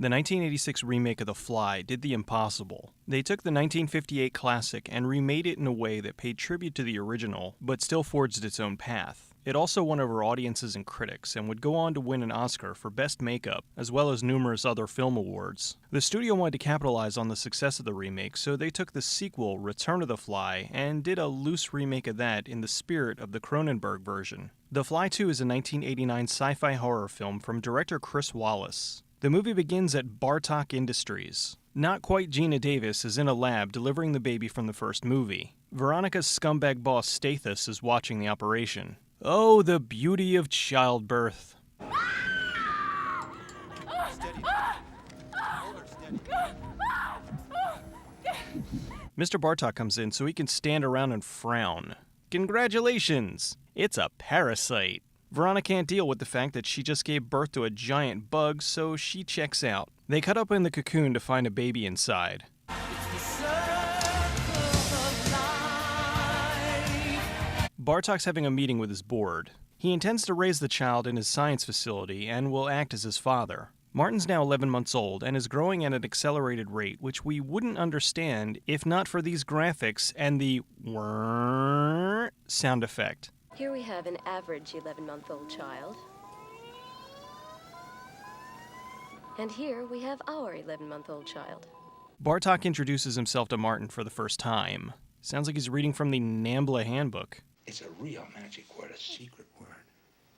The 1986 remake of The Fly did the impossible. They took the 1958 classic and remade it in a way that paid tribute to the original, but still forged its own path. It also won over audiences and critics, and would go on to win an Oscar for Best Makeup, as well as numerous other film awards. The studio wanted to capitalize on the success of the remake, so they took the sequel, Return of the Fly, and did a loose remake of that in the spirit of the Cronenberg version. The Fly 2 is a 1989 sci-fi horror film from director Chris Wallace. The movie begins at Bartok Industries. Not quite Gina Davis is in a lab delivering the baby from the first movie. Veronica's scumbag boss Stathis is watching the operation. Oh, the beauty of childbirth. Mr. Bartok comes in so he can stand around and frown. Congratulations! It's a parasite. Veronica can't deal with the fact that she just gave birth to a giant bug, so she checks out. They cut open the cocoon to find a baby inside. Bartok's having a meeting with his board. He intends to raise the child in his science facility and will act as his father. Martin's now 11 months old and is growing at an accelerated rate, which we wouldn't understand if not for these graphics and the whirr sound effect. Here we have an average 11-month-old child. And here we have our 11-month-old child. Bartok introduces himself to Martin for the first time. Sounds like he's reading from the NAMBLA handbook. It's a real magic word, a secret word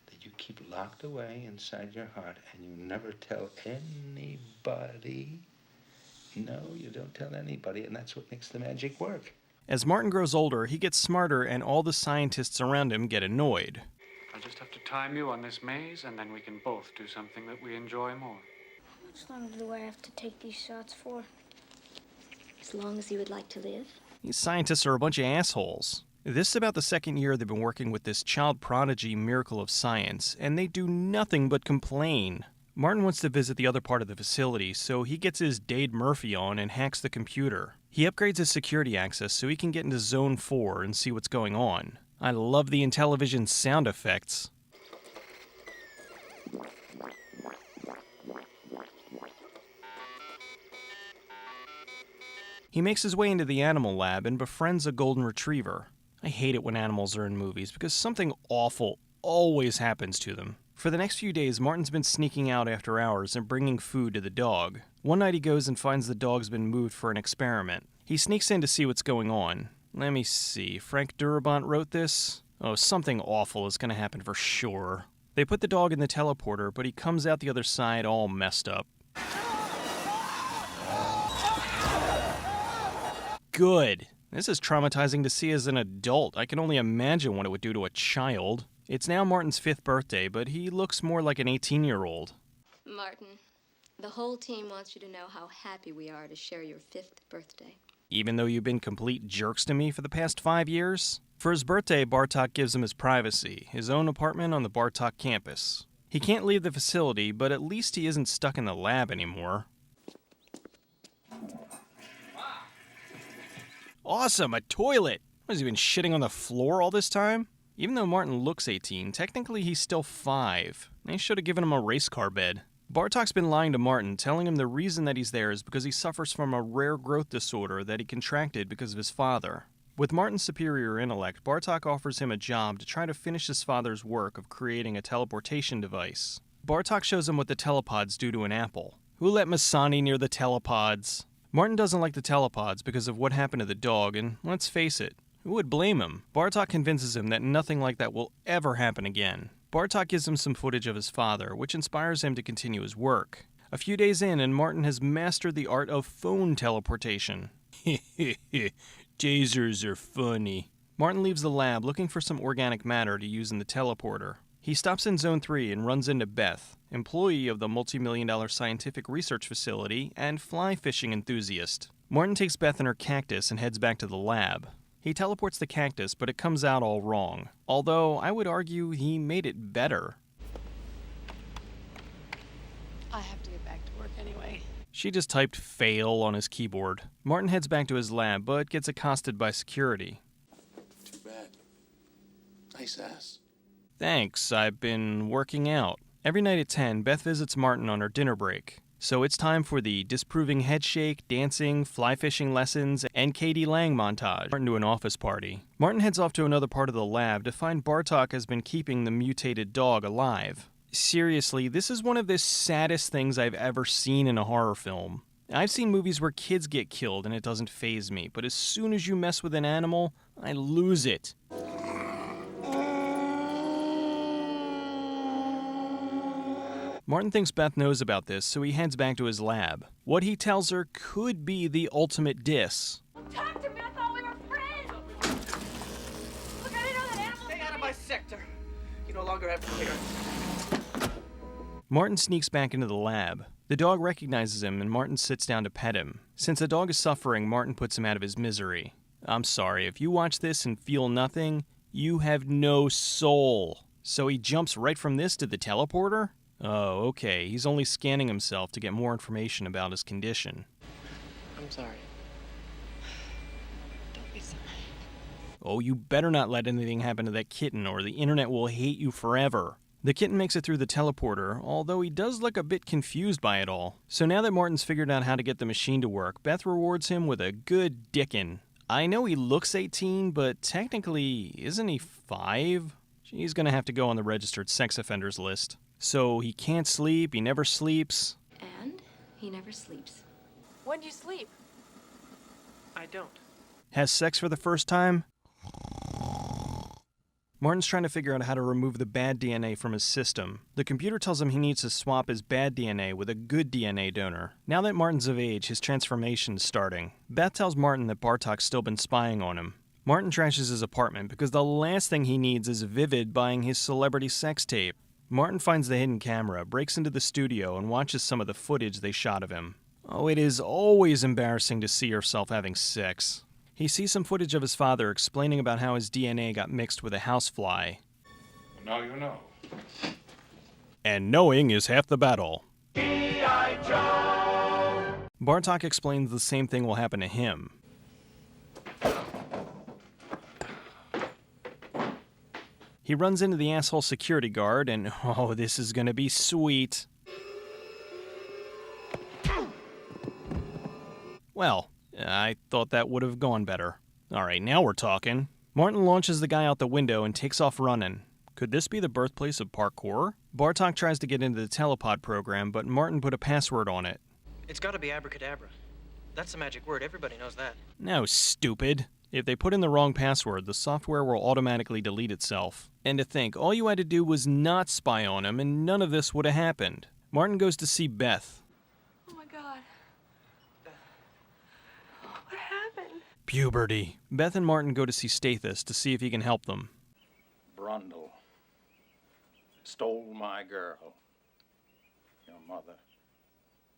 that you keep locked away inside your heart and you never tell anybody. No, you don't tell anybody, and that's what makes the magic work. As Martin grows older, he gets smarter and all the scientists around him get annoyed. I'll just have to time you on this maze, and then we can both do something that we enjoy more. How much longer do I have to take these shots for? As long as you would like to live. These scientists are a bunch of assholes. This is about the second year they've been working with this child prodigy miracle of science, and they do nothing but complain. Martin wants to visit the other part of the facility, so he gets his Dade Murphy on and hacks the computer. He upgrades his security access so he can get into Zone 4 and see what's going on. I love the Intellivision sound effects. He makes his way into the animal lab and befriends a golden retriever. I hate it when animals are in movies because something awful always happens to them. For the next few days, Martin's been sneaking out after hours and bringing food to the dog. One night he goes and finds the dog's been moved for an experiment. He sneaks in to see what's going on. Let me see, Frank Durabont wrote this? Oh, something awful is going to happen for sure. They put the dog in the teleporter, but he comes out the other side all messed up. Good. This is traumatizing to see as an adult. I can only imagine what it would do to a child. It's now Martin's 5th birthday, but he looks more like an 18-year-old. Martin, the whole team wants you to know how happy we are to share your 5th birthday. Even though you've been complete jerks to me for the past 5 years? For his birthday, Bartok gives him his privacy, his own apartment on the Bartok campus. He can't leave the facility, but at least he isn't stuck in the lab anymore. Awesome, a toilet! Has he been shitting on the floor all this time? Even though Martin looks 18, technically he's still 5. They should have given him a race car bed. Bartok's been lying to Martin, telling him the reason that he's there is because he suffers from a rare growth disorder that he contracted because of his father. With Martin's superior intellect, Bartok offers him a job to try to finish his father's work of creating a teleportation device. Bartok shows him what the telepods do to an apple. Who let Masani near the telepods? Martin doesn't like the telepods because of what happened to the dog, and let's face it, who would blame him? Bartok convinces him that nothing like that will ever happen again. Bartok gives him some footage of his father, which inspires him to continue his work. A few days in, and Martin has mastered the art of phone teleportation. Tasers are funny. Martin leaves the lab looking for some organic matter to use in the teleporter. He stops in Zone 3 and runs into Beth, employee of the multi-million-dollar scientific research facility and fly fishing enthusiast. Martin takes Beth and her cactus and heads back to the lab. He teleports the cactus, but it comes out all wrong. Although, I would argue he made it better. I have to get back to work anyway. She just typed fail on his keyboard. Martin heads back to his lab, but gets accosted by security. Too bad. Nice ass. Thanks, I've been working out. Every night at 10, Beth visits Martin on her dinner break. So it's time for the disproving headshake, dancing, fly fishing lessons, and Katie Lang montage. Martin to an office party. Martin heads off to another part of the lab to find Bartok has been keeping the mutated dog alive. Seriously, this is one of the saddest things I've ever seen in a horror film. I've seen movies where kids get killed and it doesn't faze me, but as soon as you mess with an animal, I lose it. Martin thinks Beth knows about this, so he heads back to his lab. What he tells her could be the ultimate diss. Talk to me, I thought we were friends! Look, I didn't know that animals... Stay out of my sector! You no longer have clearance. Martin sneaks back into the lab. The dog recognizes him and Martin sits down to pet him. Since the dog is suffering, Martin puts him out of his misery. I'm sorry, if you watch this and feel nothing, you have no soul. So he jumps right from this to the teleporter? Oh, okay, he's only scanning himself to get more information about his condition. I'm sorry. Don't be sorry. Oh, you better not let anything happen to that kitten or the internet will hate you forever. The kitten makes it through the teleporter, although he does look a bit confused by it all. So now that Martin's figured out how to get the machine to work, Beth rewards him with a good dickin'. I know he looks 18, but technically, isn't he 5? She's gonna have to go on the registered sex offenders list. So he can't sleep, he never sleeps. And he never sleeps. When do you sleep? I don't. Has sex for the first time. Martin's trying to figure out how to remove the bad DNA from his system. The computer tells him he needs to swap his bad DNA with a good DNA donor. Now that Martin's of age, his transformation is starting. Beth tells Martin that Bartok's still been spying on him. Martin trashes his apartment because the last thing he needs is Vivid buying his celebrity sex tape. Martin finds the hidden camera, breaks into the studio, and watches some of the footage they shot of him. Oh, it is always embarrassing to see yourself having sex. He sees some footage of his father explaining about how his DNA got mixed with a housefly. Now you know. And knowing is half the battle. G.I. Joe! Bartok explains the same thing will happen to him. He runs into the asshole security guard and, oh, this is gonna be sweet. Well, I thought that would have gone better. Alright, now we're talking. Martin launches the guy out the window and takes off running. Could this be the birthplace of parkour? Bartok tries to get into the telepod program, but Martin put a password on it. It's gotta be abracadabra. That's the magic word, everybody knows that. No, stupid. If they put in the wrong password, the software will automatically delete itself. And to think, all you had to do was not spy on him and none of this would have happened. Martin goes to see Beth. Oh my god. What happened? Puberty. Beth and Martin go to see Stathis to see if he can help them. Brundle stole my girl. Your mother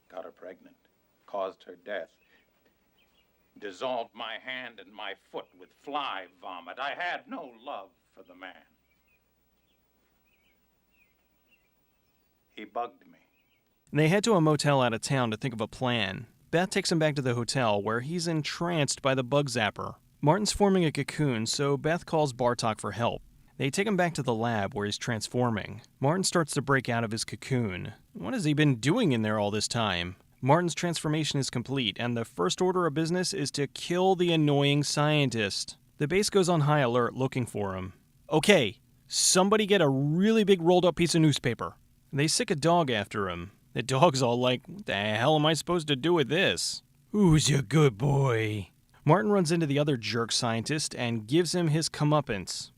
got her pregnant, caused her death, dissolved my hand and my foot with fly vomit. I had no love for the man. He bugged me. They head to a motel out of town to think of a plan. Beth takes him back to the hotel where he's entranced by the bug zapper. Martin's forming a cocoon, so Beth calls Bartok for help. They take him back to the lab where he's transforming. Martin starts to break out of his cocoon. What has he been doing in there all this time? Martin's transformation is complete, and the first order of business is to kill the annoying scientist. The base goes on high alert looking for him. Okay, somebody get a really big rolled up piece of newspaper. They sick a dog after him. The dog's all like, what the hell am I supposed to do with this? Who's your good boy? Martin runs into the other jerk scientist and gives him his comeuppance.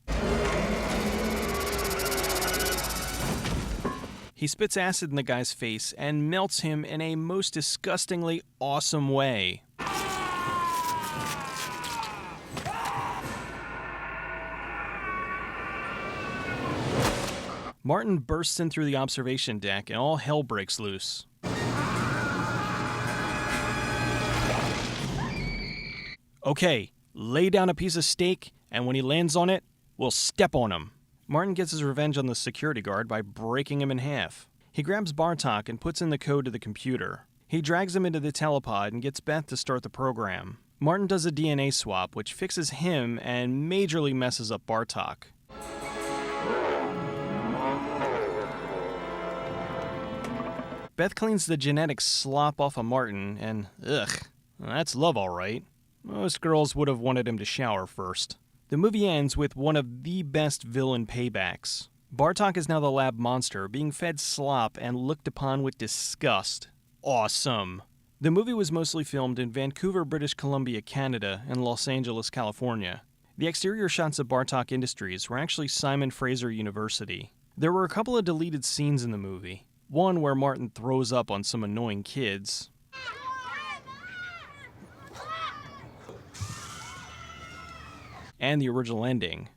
He spits acid in the guy's face and melts him in a most disgustingly awesome way. Martin bursts in through the observation deck and all hell breaks loose. Okay, lay down a piece of steak, and when he lands on it, we'll step on him. Martin gets his revenge on the security guard by breaking him in half. He grabs Bartok and puts in the code to the computer. He drags him into the telepod and gets Beth to start the program. Martin does a DNA swap, which fixes him and majorly messes up Bartok. Beth cleans the genetic slop off of Martin, and ugh, that's love all right. Most girls would have wanted him to shower first. The movie ends with one of the best villain paybacks. Bartok is now the lab monster, being fed slop and looked upon with disgust. Awesome. The movie was mostly filmed in Vancouver, British Columbia, Canada, and Los Angeles, California. The exterior shots of Bartok Industries were actually Simon Fraser University. There were a couple of deleted scenes in the movie. One where Martin throws up on some annoying kids. And the original ending.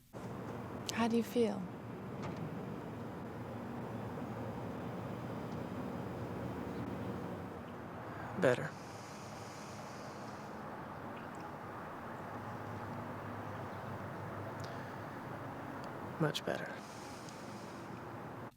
How do you feel? Better. Much better.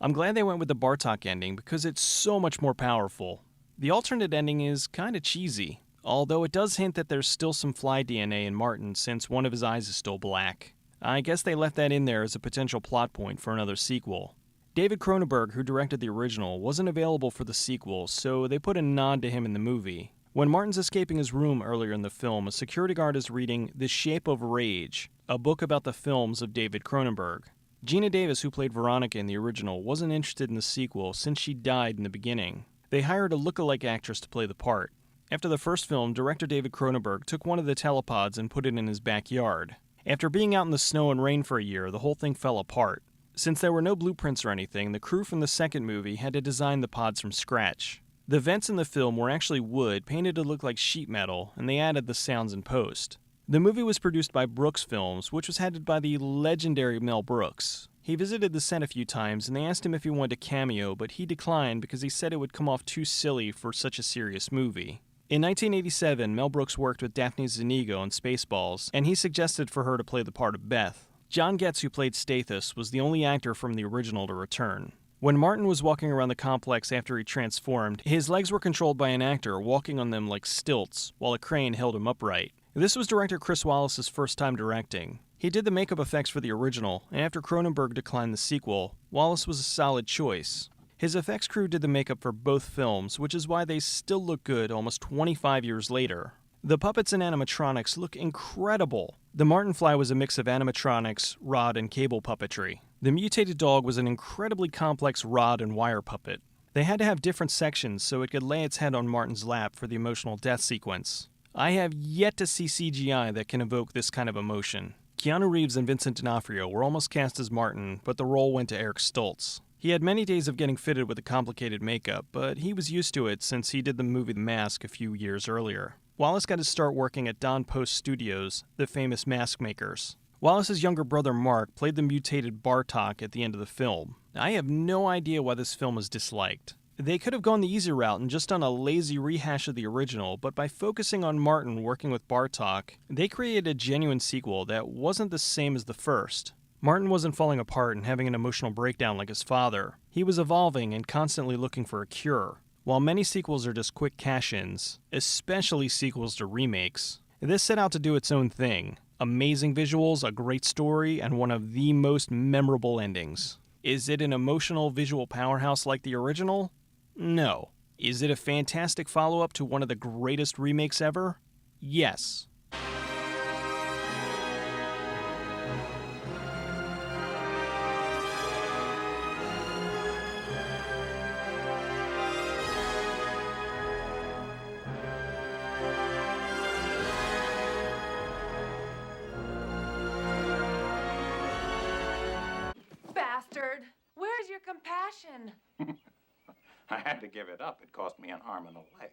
I'm glad they went with the Bartok ending because it's so much more powerful. The alternate ending is kinda cheesy, although it does hint that there's still some fly DNA in Martin since one of his eyes is still black. I guess they left that in there as a potential plot point for another sequel. David Cronenberg, who directed the original, wasn't available for the sequel, so they put a nod to him in the movie. When Martin's escaping his room earlier in the film, a security guard is reading The Shape of Rage, a book about the films of David Cronenberg. Gina Davis, who played Veronica in the original, wasn't interested in the sequel since she died in the beginning. They hired a look-alike actress to play the part. After the first film, director David Cronenberg took one of the telepods and put it in his backyard. After being out in the snow and rain for a year, the whole thing fell apart. Since there were no blueprints or anything, the crew from the second movie had to design the pods from scratch. The vents in the film were actually wood, painted to look like sheet metal, and they added the sounds in post. The movie was produced by Brooks Films, which was headed by the legendary Mel Brooks. He visited the set a few times, and they asked him if he wanted a cameo, but he declined because he said it would come off too silly for such a serious movie. In 1987, Mel Brooks worked with Daphne Zuniga on Spaceballs, and he suggested for her to play the part of Beth. John Getz, who played Stathis, was the only actor from the original to return. When Martin was walking around the complex after he transformed, his legs were controlled by an actor walking on them like stilts, while a crane held him upright. This was director Chris Wallace's first time directing. He did the makeup effects for the original, and after Cronenberg declined the sequel, Wallace was a solid choice. His effects crew did the makeup for both films, which is why they still look good almost 25 years later. The puppets and animatronics look incredible. The Martin fly was a mix of animatronics, rod, and cable puppetry. The mutated dog was an incredibly complex rod and wire puppet. They had to have different sections so it could lay its head on Martin's lap for the emotional death sequence. I have yet to see CGI that can evoke this kind of emotion. Keanu Reeves and Vincent D'Onofrio were almost cast as Martin, but the role went to Eric Stoltz. He had many days of getting fitted with the complicated makeup, but he was used to it since he did the movie The Mask a few years earlier. Wallace got his start working at Don Post Studios, the famous mask makers. Wallace's younger brother Mark played the mutated Bartok at the end of the film. I have no idea why this film was disliked. They could have gone the easy route and just done a lazy rehash of the original, but by focusing on Martin working with Bartok, they created a genuine sequel that wasn't the same as the first. Martin wasn't falling apart and having an emotional breakdown like his father. He was evolving and constantly looking for a cure. While many sequels are just quick cash-ins, especially sequels to remakes, this set out to do its own thing. Amazing visuals, a great story, and one of the most memorable endings. Is it an emotional visual powerhouse like the original? No. Is it a fantastic follow-up to one of the greatest remakes ever? Yes. Bastard! Where's your compassion? I had to give it up. It cost me an arm and a leg.